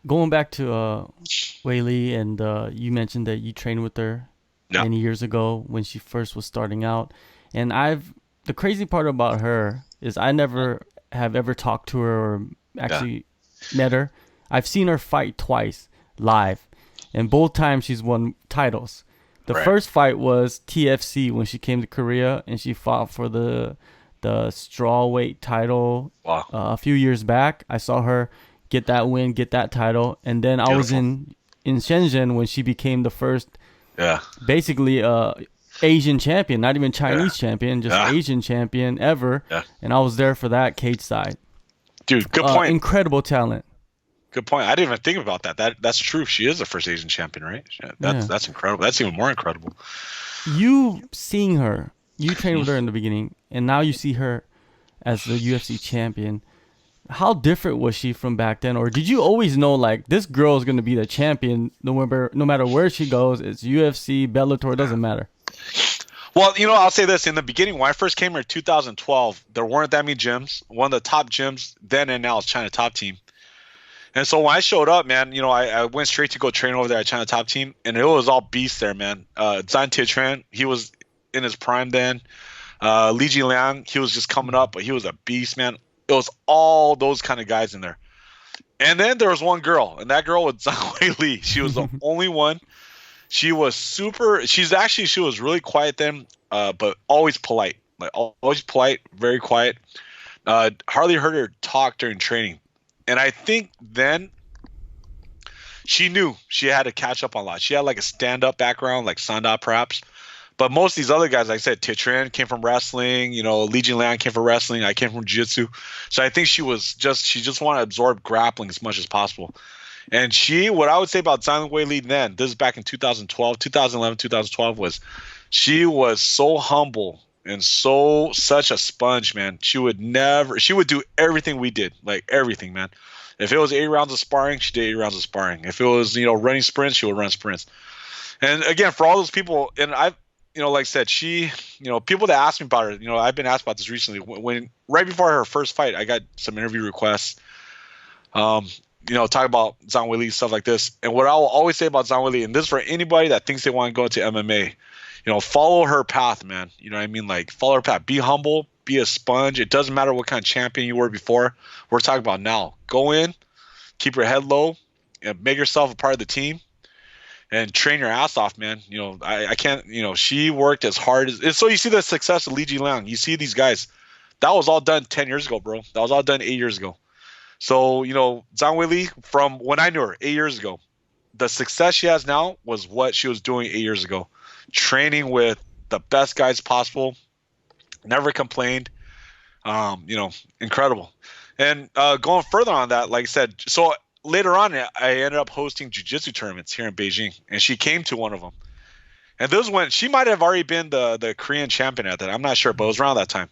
going back to Weili, and you mentioned that you trained with her Yeah, many years ago when she first was starting out. And I've the crazy part about her is I never have ever talked to her or yeah, actually met her. I've seen her fight twice live, and both times she's won titles. The right. first fight was TFC when she came to Korea and she fought for the strawweight title Wow, a few years back. I saw her get that win, get that title, and then I was beautiful. in Shenzhen when she became the first Yeah, basically Asian champion, not even yeah, Chinese champion, just yeah, Asian champion ever. yeah. And I was there for that cage side. Dude, good point. Incredible talent. Good point. I didn't even think about that. That's true. She is the first Asian champion, right? Yeah, That's Yeah. that's incredible. That's even more incredible. You seeing her, you trained with her in the beginning, and now you see her as the UFC champion. How different was she from back then, or did you always know like this girl is gonna be the champion no matter where she goes? It's UFC, Bellator, it doesn't matter. Well, I'll say this. In the beginning, when I first came here in 2012, there weren't that many gyms. One of the top gyms then and now is China Top Team. And so when I showed up, man, I went straight to go train over there at China Top Team, and it was all beasts there, man. Zhang Weili, he was in his prime then. Li Jingliang, he was just coming up, but he was a beast, man. It was all those kind of guys in there. And then there was one girl, and that girl was Zhang Weili. She was the only one. She was super. She was really quiet then, but always polite. Like always polite, very quiet. Hardly heard her talk during training. And I think then she knew she had to catch up on a lot. She had like a stand-up background, like Sanda perhaps. But most of these other guys, like I said, Titran came from wrestling. Li Jingliang came from wrestling. I came from jiu-jitsu. So I think she just wanted to absorb grappling as much as possible. And what I would say about Zhang Weili then, this is back in 2012, 2011, 2012, was she was so humble and such a sponge, man. She would do everything we did, like everything, man. If it was 8 rounds of sparring, she did 8 rounds of sparring. If it was, running sprints, she would run sprints. And again, for all those people, and like I said, people that ask me about her, I've been asked about this recently. When right before her first fight, I got some interview requests. Um, talk about Zhang Weili, stuff like this. And what I will always say about Zhang Weili, and this is for anybody that thinks they want to go into MMA, follow her path, man. You know what I mean? Like, follow her path. Be humble, be a sponge. It doesn't matter what kind of champion you were before. We're talking about now. Go in, keep your head low, and make yourself a part of the team and train your ass off, man. I can't, she worked as hard as, and so you see the success of Li Jingliang. You see these guys. That was all done 10 years ago, bro. That was all done 8 years ago. So, Zhang Weili, from when I knew her 8 years ago, the success she has now was what she was doing 8 years ago. Training with the best guys possible, never complained. Incredible. And going further on that, like I said, so later on, I ended up hosting jiu-jitsu tournaments here in Beijing, and she came to one of them. And those when she might have already been the Korean champion at that. I'm not sure, but it was around that time.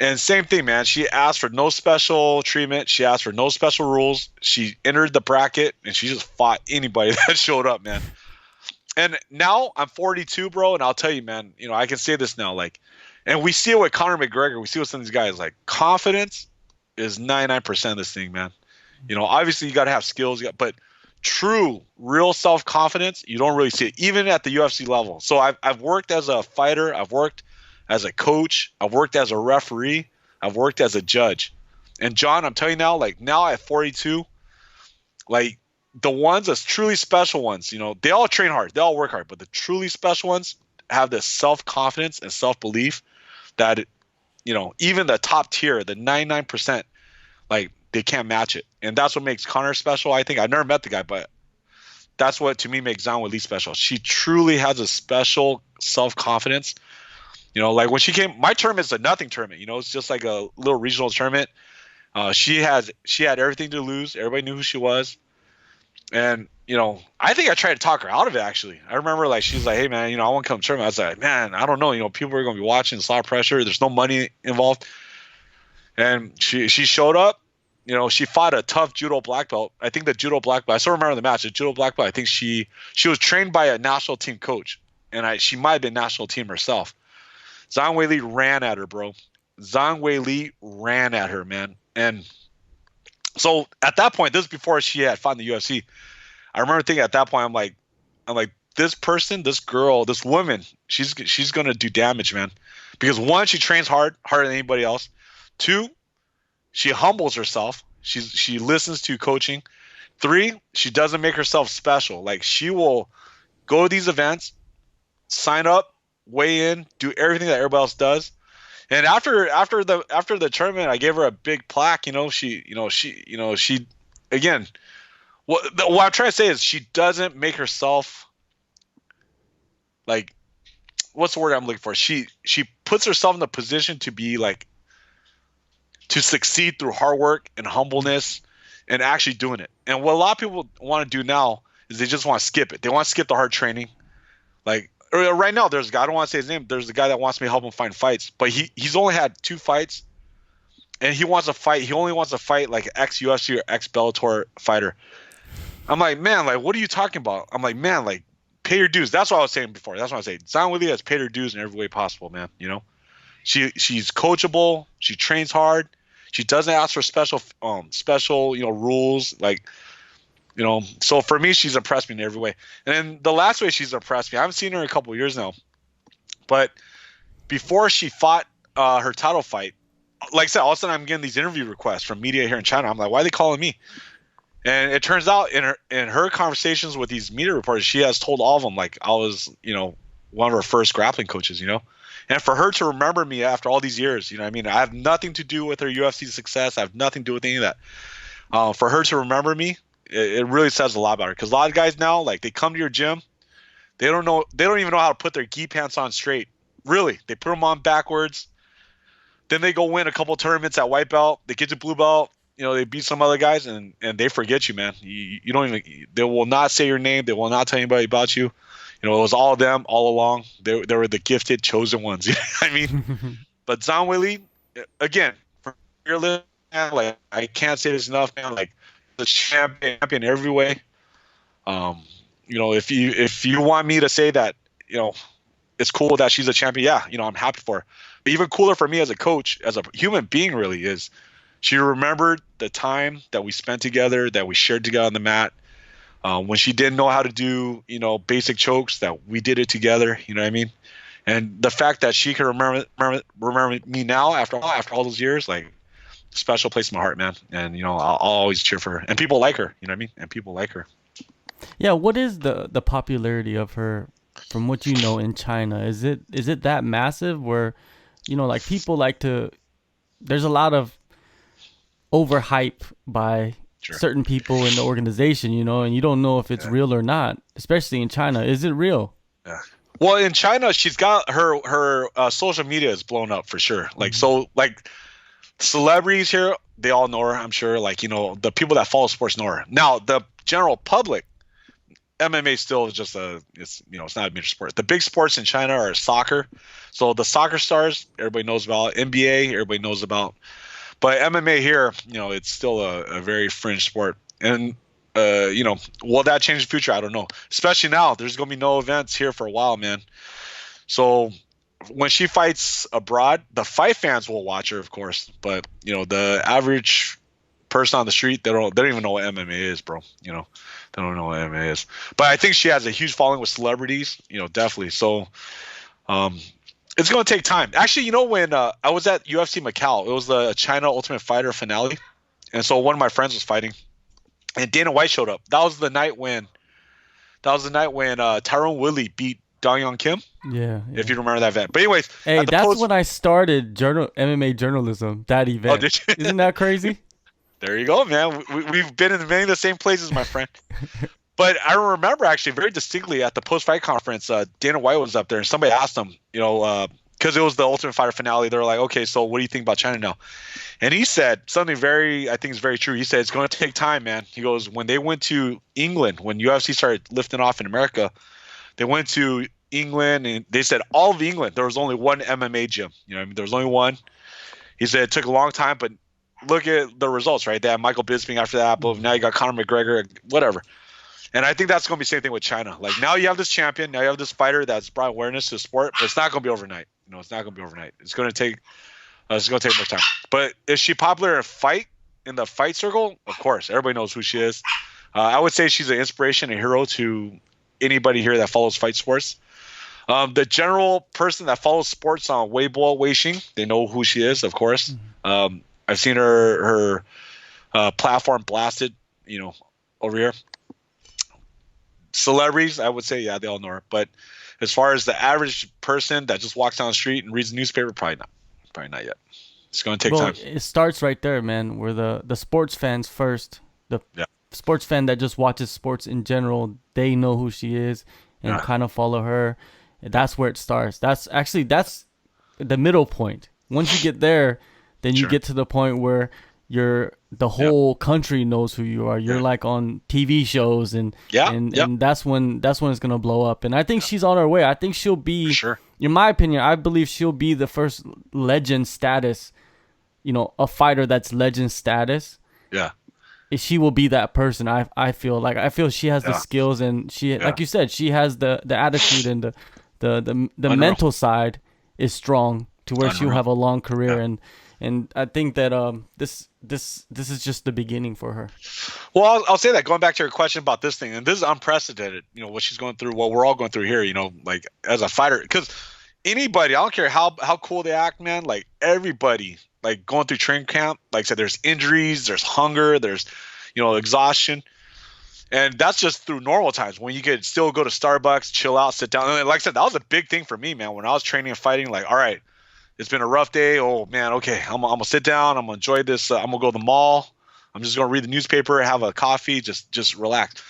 And same thing, man. She asked for no special treatment. She asked for no special rules. She entered the bracket and she just fought anybody that showed up, man. And now I'm 42, bro, and I'll tell you, man. I can say this now, like, and we see it with Conor McGregor. We see with some of these guys, like, confidence is 99% of this thing, man. Obviously you got to have skills, but true, real self confidence, you don't really see it, even at the UFC level. So I've worked as a fighter. I've worked as a coach. I've worked as a referee. I've worked as a judge. And John, I'm telling you now, like now at 42, like the ones that's truly special ones, they all train hard, they all work hard, but the truly special ones have this self confidence and self belief that even the top tier, the 99%, like they can't match it, and that's what makes Connor special. I think I've never met the guy, but that's what to me makes Zhang Weili special. She truly has a special self confidence. Like when she came, my tournament's a nothing tournament. It's just like a little regional tournament. She had everything to lose. Everybody knew who she was, and I think I tried to talk her out of it. Actually, I remember like she's like, "Hey man, I want to come to tournament." I was like, "Man, I don't know. People are going to be watching. It's a lot of pressure. There's no money involved." And she showed up. She fought a tough judo black belt. I think the judo black belt. I still remember the match. The judo black belt. I think she was trained by a national team coach, and she might have been national team herself. Zhang Weili ran at her, bro. Zhang Weili ran at her, man. And So at that point, this is before she had fought in the UFC. I remember thinking at that point, I'm like, this person, this girl, this woman, she's gonna do damage, man. Because one, she trains harder than anybody else. Two, she humbles herself. She listens to coaching. Three, she doesn't make herself special. Like she will go to these events, sign up, weigh in, do everything that everybody else does. And after the tournament, I gave her a big plaque. She again. What I'm trying to say is she doesn't make herself like, what's the word I'm looking for? She puts herself in the position to be like, to succeed through hard work and humbleness and actually doing it. And what a lot of people want to do now is they just want to skip it. They want to skip the hard training. Like right now, there's a guy, I don't want to say his name. There's a guy that wants me to help him find fights, but he's only had 2 fights, and he wants to fight. He only wants to fight like ex UFC or ex Bellator fighter. I'm like, man, like, what are you talking about? I'm like, man, like, pay your dues. That's what I was saying before. That's what I was saying. Zhang Weili has paid her dues in every way possible, man. You know, she's coachable. She trains hard. She doesn't ask for special rules. Like, so for me, she's impressed me in every way. And then the last way she's impressed me, I haven't seen her in a couple of years now, but before she fought her title fight, like I said, all of a sudden I'm getting these interview requests from media here in China. I'm like, why are they calling me? And it turns out in her conversations with these media reporters, she has told all of them, like, I was, one of her first grappling coaches, And for her to remember me after all these years, I mean? I have nothing to do with her UFC success. I have nothing to do with any of that. For her to remember me, it really says a lot about her. Because a lot of guys now, like, they come to your gym, they don't even know how to put their gi pants on straight. Really, they put them on backwards. Then they go win a couple tournaments at white belt. They get to blue belt. They beat some other guys, and they forget you, man. You don't even. They will not say your name. They will not tell anybody about you. It was all of them all along. They were the gifted, chosen ones. You know what I mean? But Zhang Weili, again, for your list, man, like, I can't say this enough, man. Like, the champion every way. If you want me to say that, it's cool that she's a champion. Yeah, I'm happy for her. But even cooler for me as a coach, as a human being, really is. She remembered the time that we spent together, that we shared together on the mat. When she didn't know how to do, basic chokes, that we did it together. You know what I mean? And the fact that she can remember me now after all those years, like, special place in my heart, man. And I'll always cheer for her. And people like her. You know what I mean? And people like her. Yeah. What is the popularity of her, from what you know, in China? Is it that massive where, like, people like to? There's a lot of overhype by certain people in the organization, and you don't know if it's real or not, especially in China. Is it real? Yeah. Well, in China, she's got her social media is blown up for sure. Like, so, like, celebrities here, they all know her, I'm sure. Like, the people that follow sports know her. Now, the general public, MMA still is just it's not a major sport. The big sports in China are soccer. So the soccer stars, everybody knows about. NBA, everybody knows about. But MMA here, it's still a very fringe sport. And, will that change in the future? I don't know. Especially now, there's going to be no events here for a while, man. So when she fights abroad, the fight fans will watch her, of course. But, the average person on the street, they don't even know what MMA is, bro. They don't know what MMA is. But I think she has a huge following with celebrities, definitely. So, it's going to take time. Actually, when I was at UFC Macau, it was the China Ultimate Fighter finale. And so one of my friends was fighting, and Dana White showed up. That was the night when Tyrone Woodley beat Dong Young Kim. Yeah. If you remember that event. But anyways. Hey, that's when I started MMA journalism, that event. Oh, did you? Isn't that crazy? There you go, man. We've been in many of the same places, my friend. But I remember actually very distinctly at the post-fight conference, Dana White was up there, and somebody asked him, because it was the Ultimate Fighter finale. They were like, okay, so what do you think about China now? And he said something I think is very true. He said, it's going to take time, man. He goes, when they went to England, when UFC started lifting off in America, they went to England, and they said all of England, there was only one MMA gym. There was only one. He said it took a long time, but look at the results, right? They had Michael Bisping after that. But now you got Conor McGregor, whatever. And I think that's going to be the same thing with China. Like, now you have this champion, now you have this fighter that's brought awareness to the sport, but it's not going to be overnight. It's not going to be overnight. It's going to take more time. But is she popular in in the fight circle, of course, everybody knows who she is. I would say she's an inspiration, a hero to anybody here that follows fight sports. The general person that follows sports on Weibo, Weixin, they know who she is, of course. I've seen her platform blasted, over here. Celebrities, I would say, yeah, they all know her. But as far as the average person that just walks down the street and reads the newspaper, probably not. Probably not yet. It's going to take time. It starts right there, man, where the sports fans first, the sports fan that just watches sports in general, they know who she is and kind of follow her. That's where it starts. That's the middle point. Once you get there, then you get to the point where the whole country knows who you are. You're like on TV shows and that's when it's gonna blow up. And I think she's on her way. I think she'll be, in my opinion, I believe she'll be the first legend status, a fighter that's legend status. Yeah. She will be that person. I feel she has the skills, and she, like you said, she has the attitude, and the mental side is strong to where she'll have a long career. And I think that this is just the beginning for her. Well, I'll say that, going back to your question about this thing, and this is unprecedented, what she's going through, what we're all going through here, like as a fighter, because anybody, I don't care how cool they act, man, like everybody, like going through training camp, like I said, there's injuries, there's hunger, there's, exhaustion. And that's just through normal times when you could still go to Starbucks, chill out, sit down. And like I said, that was a big thing for me, man, when I was training and fighting, like, all right, it's been a rough day. Oh man, okay, I'm gonna sit down. I'm gonna enjoy this. I'm gonna go to the mall. I'm just gonna read the newspaper, have a coffee, just relax.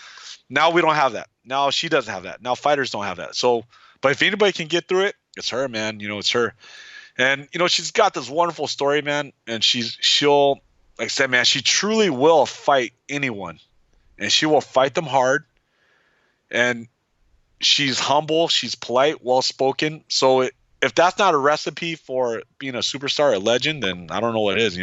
Now we don't have that. Now she doesn't have that. Now fighters don't have that. So, but if anybody can get through it, it's her, man. It's her. And she's got this wonderful story, man. And she'll, like I said, man, she truly will fight anyone, and she will fight them hard. And she's humble. She's polite, well spoken. So if that's not a recipe for being a superstar, a legend, then I don't know what is,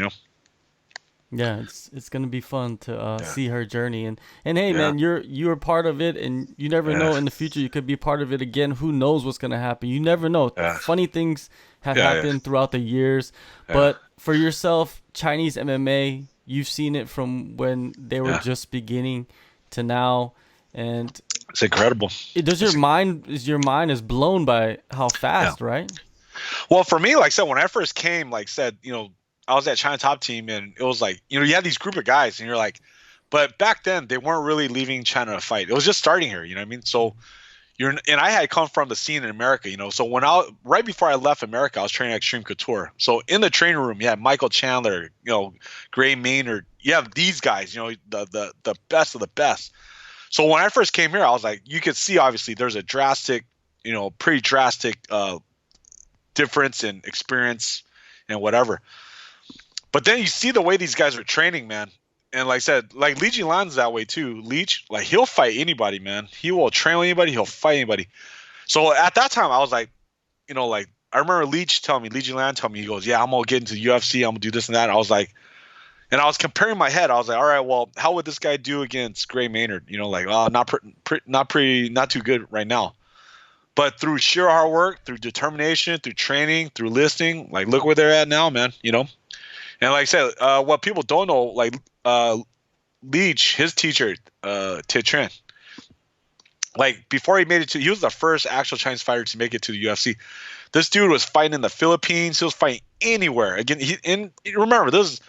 Yeah, it's gonna be fun to see her journey, and hey, man, you're part of it, and you never know, in the future you could be part of it again. Who knows what's gonna happen? You never know. Funny things have happened throughout the years, but for yourself, Chinese MMA, you've seen it from when they were just beginning to now, and it's incredible. Your mind is blown by how fast, right? Well, for me, like I said, when I first came, like I said, I was at China Top Team, and it was like, you had these group of guys, and you're like, but back then they weren't really leaving China to fight. It was just starting here, you know what I mean? So and I had come from the scene in America, so right before I left America, I was training at Extreme Couture. So in the training room, you had Michael Chandler, Gray Maynard, you have these guys, the best of the best. So when I first came here, I was like, you could see, obviously, there's a drastic, pretty drastic difference in experience and whatever. But then you see the way these guys are training, man. And like I said, like Li Jingliang's that way too. Leech, like, he'll fight anybody, man. He will train anybody. He'll fight anybody. So at that time, I was like, like, I remember Li Jingliang telling me, he goes, yeah, I'm going to get into the UFC. I'm going to do this and that. And I was like, and I was comparing my head. I was like, all right, well, how would this guy do against Gray Maynard? Like, oh, not too good right now. But through sheer hard work, through determination, through training, through listening, like, look where they're at now, man. And like I said, what people don't know, like Leach, his teacher, Tran, like, before he made it he was the first actual Chinese fighter to make it to the UFC. This dude was fighting in the Philippines. He was fighting anywhere. Again, remember, this is,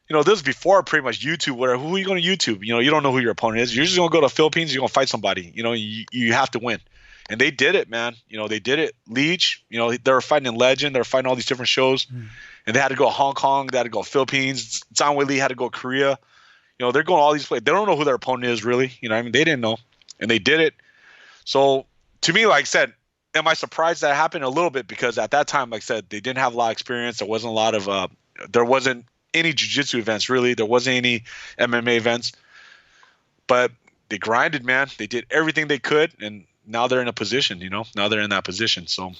this is before pretty much YouTube, whatever. Who are you going to YouTube? You don't know who your opponent is. You're just going to go to the Philippines. You're going to fight somebody. You have to win. And they did it, man. They did it. Leach, they were fighting in Legend. They were fighting all these different shows. And they had to go to Hong Kong. They had to go to Philippines. Zhang Weili had to go to Korea. They're going all these places. They don't know who their opponent is, really. They didn't know. And they did it. So, to me, like I said, am I surprised that happened? A little bit, because at that time, like I said, they didn't have a lot of experience. There wasn't a lot of there wasn't any jiu-jitsu events, really. There wasn't any MMA events. But they grinded, man. They did everything they could, and now they're in a position, now they're in that position. So